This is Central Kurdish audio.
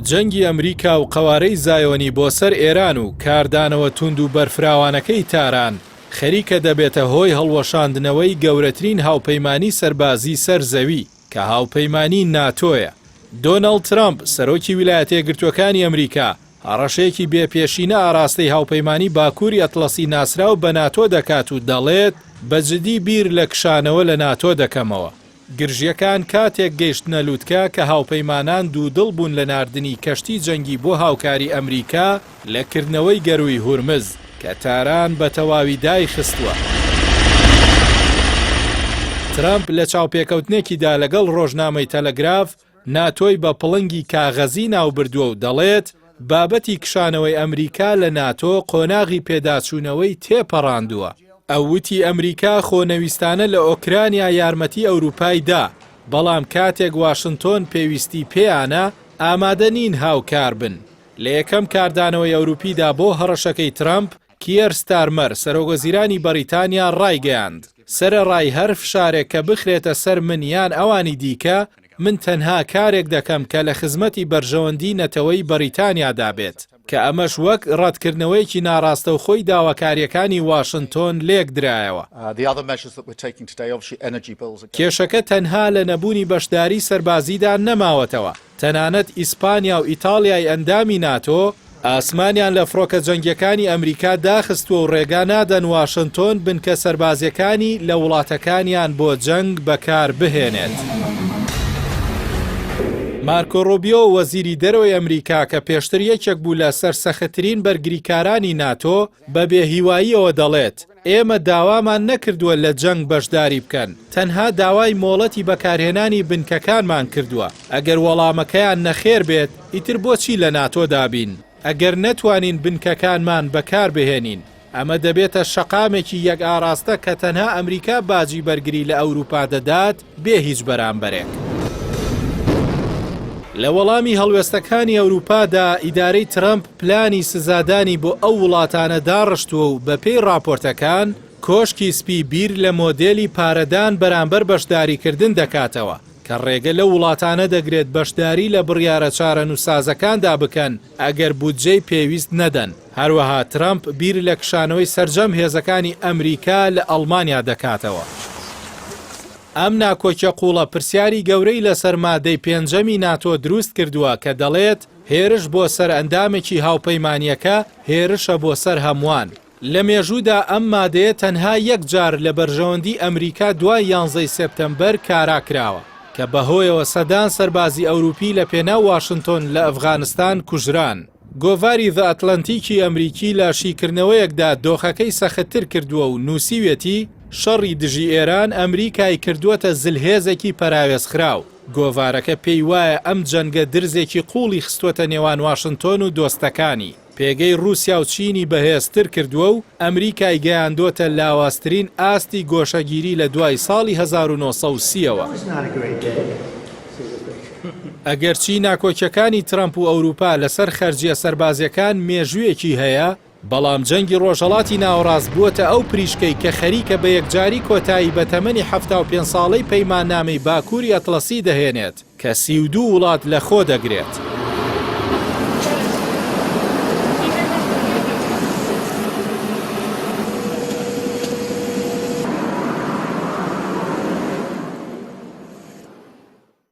جەنگی ئەمریکا و قەوارەی زایۆنی بۆ سەر ئێران و کاردانەوە توند و بەرفراوانەکەی تاران خەریکە دەبێتە هۆی هەڵوەشاندنەوەی گەورەترین هاوپەیمانی سەربازی سەر زەوی کە هاوپەیمانی ناتۆیە. دۆناڵد ترامپ سەرۆکی ویلایەتە یەکگرتووەکانی ئەمریکا هەڕەشەیەکی بێپێشینە ئاراستەی هاوپەیمانی باکووری ئەتڵەسی ناسراو بە ناتۆ دەکات و دەڵێت بەجددی بیر لە کشانەوە لە ناتۆ دەکەمەوە. گرژیەکان کاتێک گەیشتنە لووتکە کە هاوپەیمانان دوودڵ بوون لە ناردنی کەشتی جەنگی بۆ هاوکاری ئەمریکا لەکردنەوەی گەروی هورمز کە تاران بە تەواوی دای خستووە. ترامپ لە چاوپێکەوتنێکیدا لەگەڵ ڕۆژنامەی تەلەگراف ناتۆی بە پڵنگی کاغەزی ناوبردووە و دەڵێت بابەتی کشانەوەی ئەمریکا لە ناتۆ قۆناغی پێداچوونەوەی تێپەڕاندووە. ئەووتی ئەمریکا خۆنەویستانە لە ئۆکرانیا یارمەتی ئەوروپای دا، بەڵام کاتێک واشنتۆن پێویستی پێیانە ئامادە نین هاوکار بن. لە یەکەم کاردانەوەی ئەوروپیدا بۆ هەڕەشەکەی ترامپ کیر ستارمەر سەرۆکوەزیرانی بەریتانیا ڕایگەیاند سەرەڕای هەر فشارێک کە بخرێتە سەر من یان ئەوانی دیکە من تەنها کارێک دەکەم کە لە خزمەتی بەرژەوەندی نەتەوەی بەریتانیادا بێت کە ئەمەش وەک ڕەتکردنەوەیکی ناڕاستە و خۆی داواکاریەکانی واشنتۆن لێک درایەوە. کێشەکە تەنها لە نەبوونی بەشداری سەربازیدا نەماوەتەوە. تەنانەت ئیسپانیا و ئیتاڵیای ئەندامی ناتۆ ئاسمانیان لە فڕۆکە جەنگیەکانی ئەمریکا داخستووە و ڕێگا نادەن واشنتۆن بنکە سەربازیەکانی لە وڵاتەکانیان بۆ جەنگ بەکار بهێنێت. مارکۆ ڕۆبیۆ وەزیری دەرەوەی ئەمریکا کە پێشتر یەکێک بوو لە سەرسەختترین بەرگریکارانی ناتۆ بە بێهیواییەوە دەڵێت ئێمە داوامان نەکردووە لە جەنگ بەشداری بکەن، تەنها داوای مۆڵەتی بەکارهێنانی بنکەکانمان کردووە. ئەگەر وەڵامەکەیان نەخێر بێت ئیتر بۆچی لە ناتۆ دابین؟ ئەگەر نەتوانین بنکەکانمان بەکار بهێنین ئەمە دەبێتە شەقامێکی یەک ئاراستە کە تەنها ئەمریکا باجی بەرگری لە ئەوروپا دەدات بێ هیچ بەرامبەرێک. لە وەڵامی هەڵوێستەکانی ئەوروپادا ئیدارەی ترامپ پلانی سزادانی بۆ ئەو وڵاتانە داڕشتووە و بە پێی راپۆرتەکان کۆشکی سپی بیر لە مۆدێلی پارەدان بەرامبەر بەشداریکردن دەکاتەوە کە ڕێگە لە وڵاتانە دەگرێت بەشداری لە بڕیارە چارەنووسازەکاندا بکەن ئەگەر بودجەی پێویست نەدەن. هەروەها ترامپ بیر لە کشانەوەی سەرجەم هێزەکانی ئەمریکا لە ئەڵمانیا دەکاتەوە. ئەم ناکۆکیە قوڵە پرسیاری گەورەی لەسەر مادەی پێنجەمی ناتۆ دروست کردووە کە دەڵێت هێرش بۆ سەر ئەندامێکی هاوپەیمانیەکە هێرشە بۆ سەر هەمووان. لە مێژوودا ئەم مادەیە تەنها یەک جار لە بەرژەوەندی ئەمریکا دوای 11 سێپتەمبەر کاراکراوە کە بەهۆیەوە سەدان سەربازی ئەوروپی لە پێناو واشنتۆن لە ئەفغانستان کوژران. گۆڤاری The ئەتلەنتیکی ئەمریکی لە شیکردنەوەیەکدا دۆخەکەی سەختتر کردووە و نووسیوێتی شەڕی دژی ئێران ئەمریکای کردووەتە زلهێزێکی پەراوێزخراو. گۆڤارەکە پێی وایە ئەم جەنگە درزێکی قوڵی خستوەتە نێوان واشنتۆن و دۆستەکانی. پێگەی رووسیا و چینی بەهێزتر کردووە و ئەمریکای گەیاندۆتە لاواسترین ئاستی گۆشەگیری لە دوای ساڵی 1930ەوە. ئەگەرچی ناکۆکیەکانی ترامپ و ئەوروپا لەسەر خەرجیە سەربازیەکان مێژوویەکی هەیە، بەڵام جەنگی ڕۆژهەڵاتی ناوەڕاست بووەتە ئەو پریشکەی کە خەریکە بە یەکجاری کۆتایی بە تەمەنی 75 ساڵەی پەیماننامەی باکووری ئەتڵەسی دەهێنێت کە 32 وڵات لە خۆ دەگرێت.